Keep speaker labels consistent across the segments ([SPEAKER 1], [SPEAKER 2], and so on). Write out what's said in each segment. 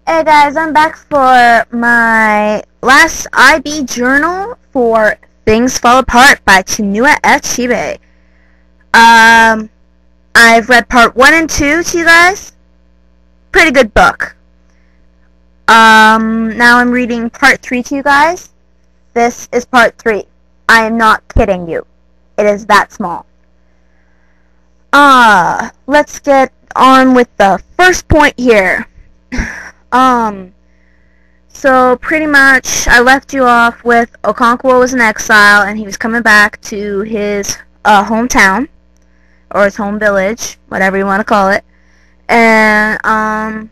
[SPEAKER 1] Hey guys, I'm back for my last IB journal for Things Fall Apart by Chinua Achebe. I've read part 1 and 2 to you guys. Pretty good book. Now I'm reading part 3 to you guys. This is part 3. I am not kidding you. It is that small. Let's get on with the first point here. So pretty much I left you off with Okonkwo was in exile and he was coming back to his hometown, or his home village, whatever you want to call it. And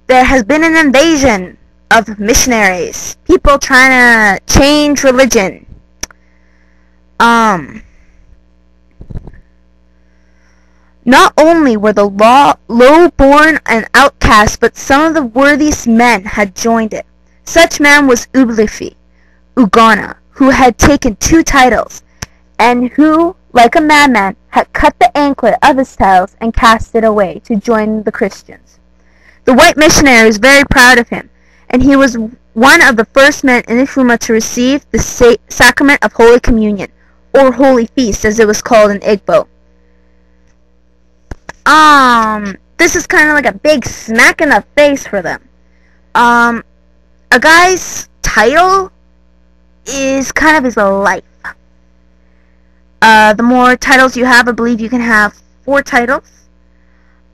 [SPEAKER 1] there has been an invasion of missionaries, people trying to change religion. Not only were the low-born and outcast, but some of the worthiest men had joined it. Such man was Ublifi, Ugonna, who had taken 2 titles, and who, like a madman, had cut the anklet of his titles and cast it away to join the Christians. The white missionary was very proud of him, and he was one of the first men in Ifuma to receive the sacrament of Holy Communion, or Holy Feast, as it was called in Igbo. This is kind of like a big smack in the face for them. A guy's title is kind of his life. The more titles you have, I believe you can have 4 titles.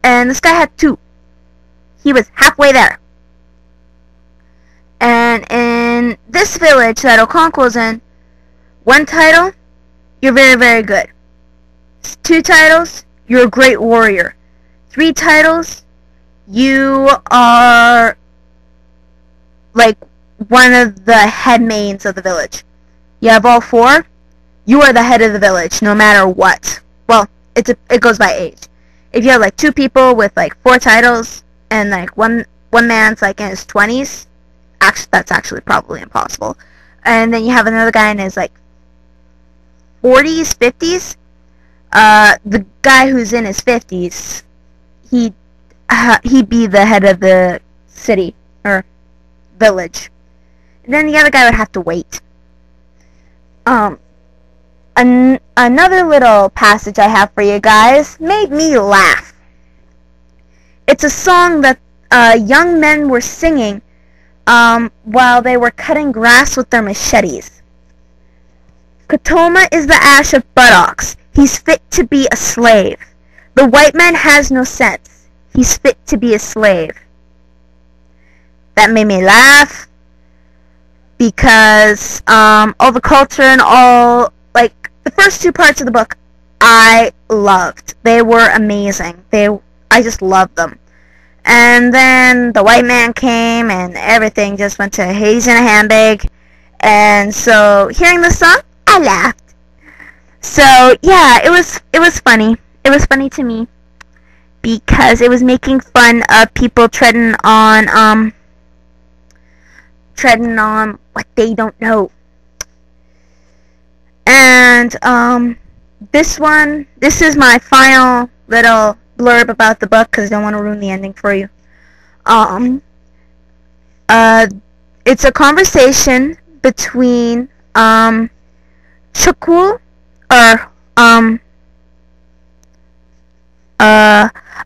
[SPEAKER 1] And this guy had 2. He was halfway there. And in this village that Okonkwo's in, 1 title, you're very, very good. 2 titles, you're a great warrior. 3 titles, you are like one of the head mains of the village. You have all 4, you are the head of the village, no matter what. Well, it goes by age. If you have like 2 people with like 4 titles, and like one man's like in his 20s, that's actually probably impossible. And then you have another guy in his like 40s, 50s. The guy who's in his 50s, he'd be the head of the city, or village. And then the other guy would have to wait. Another little passage I have for you guys made me laugh. It's a song that young men were singing while they were cutting grass with their machetes. Katoma is the ash of buttocks. He's fit to be a slave. The white man has no sense. He's fit to be a slave. That made me laugh because all the culture and all, like, the first 2 parts of the book I loved. They were amazing. I just loved them. And then the white man came and everything just went to Hades in a handbag. And so hearing the song, I laughed. So yeah, it was funny. It was funny to me because it was making fun of people treading on what they don't know. And this is my final little blurb about the book because I don't want to ruin the ending for you. It's a conversation between Chukwu, or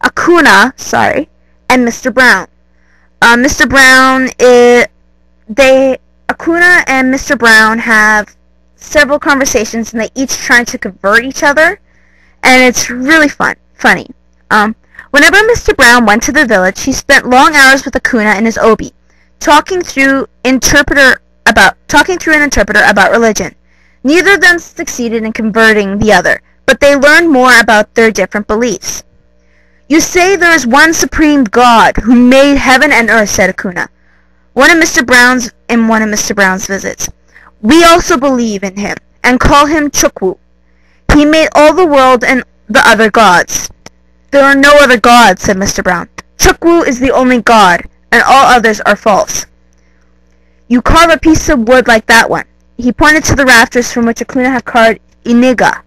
[SPEAKER 1] Akuna, sorry, and Mr. Brown. Mr. Brown Akuna and Mr. Brown have several conversations, and they each try to convert each other, and it's really funny. Whenever Mr. Brown went to the village, he spent long hours with Akuna and his obi, talking through an interpreter about religion. Neither of them succeeded in converting the other, but they learned more about their different beliefs. You say there is one supreme God who made heaven and earth, said Akuna, one of Mr. Brown's visits. We also believe in him, and call him Chukwu. He made all the world and the other gods. There are no other gods, said Mr. Brown. Chukwu is the only god, and all others are false. You carve a piece of wood like that one. He pointed to the rafters from which Akuna had carved Iniga,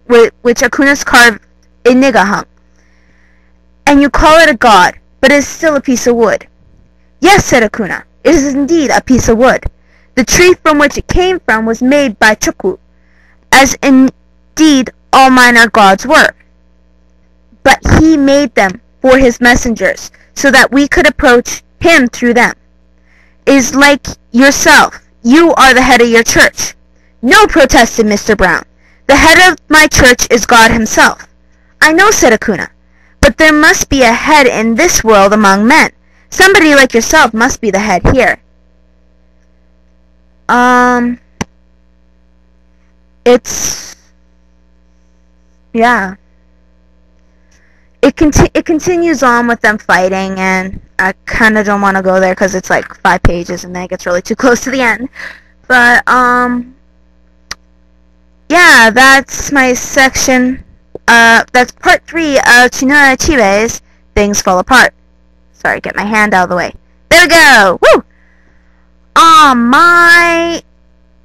[SPEAKER 1] which Akuna's carved Iniga hung. And you call it a god, but it is still a piece of wood. Yes, said Akuna. It is indeed a piece of wood. The tree from which it came from was made by Chukwu, as indeed all minor gods were. But he made them for his messengers, so that we could approach him through them. It is like yourself. You are the head of your church. No, protested Mr. Brown. The head of my church is God himself. I know, said Akuna, but there must be a head in this world among men. Somebody like yourself must be the head here. Yeah. It continues on with them fighting, and I kind of don't want to go there because it's like 5 pages, and then it gets really too close to the end. But, yeah, that's my section. That's part 3 of Chinua Achebe's Things Fall Apart. Sorry, get my hand out of the way. There we go! Woo! My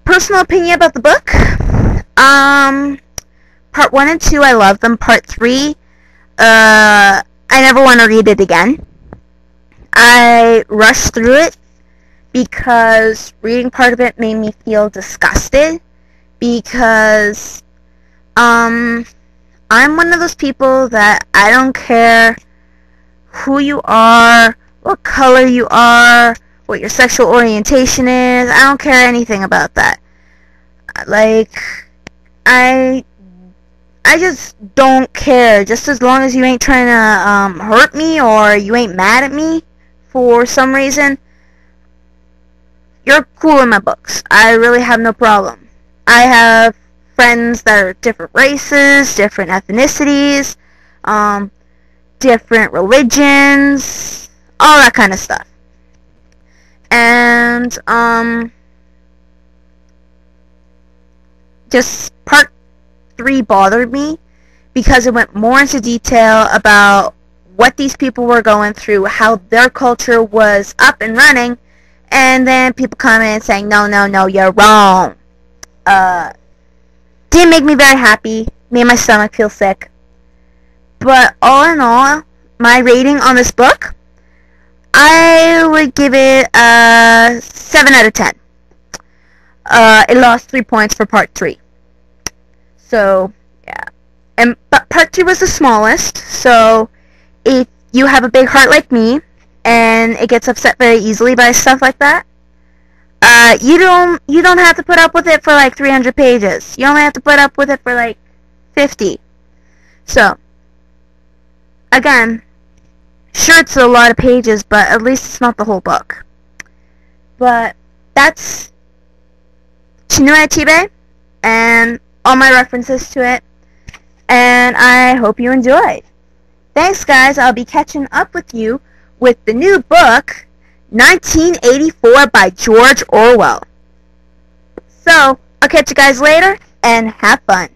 [SPEAKER 1] personal opinion about the book. Part 1 and 2, I love them. Part 3, I never want to read it again. I rushed through it because reading part of it made me feel disgusted, because I'm one of those people that I don't care who you are, what color you are, what your sexual orientation is. I don't care anything about that. Like, I just don't care. Just as long as you ain't trying to hurt me, or you ain't mad at me for some reason, you're cool in my books. I really have no problem. I have friends that are different races, different ethnicities, different religions, all that kind of stuff. And just part 3 bothered me because it went more into detail about what these people were going through, how their culture was up and running, and then people come in saying, no, you're wrong. Didn't make me very happy, made my stomach feel sick. But all in all, my rating on this book, I would give it a 7 out of 10. It lost 3 points for part 3. So, yeah. But part 2 was the smallest, so if you have a big heart like me, and it gets upset very easily by stuff like that, you don't have to put up with it for like 300 pages. You only have to put up with it for like 50. So, again, sure, it's a lot of pages, but at least it's not the whole book. But that's Chinua Achebe and all my references to it, and I hope you enjoyed. Thanks, guys. I'll be catching up with you with the new book, 1984 by George Orwell. So, I'll catch you guys later, and have fun.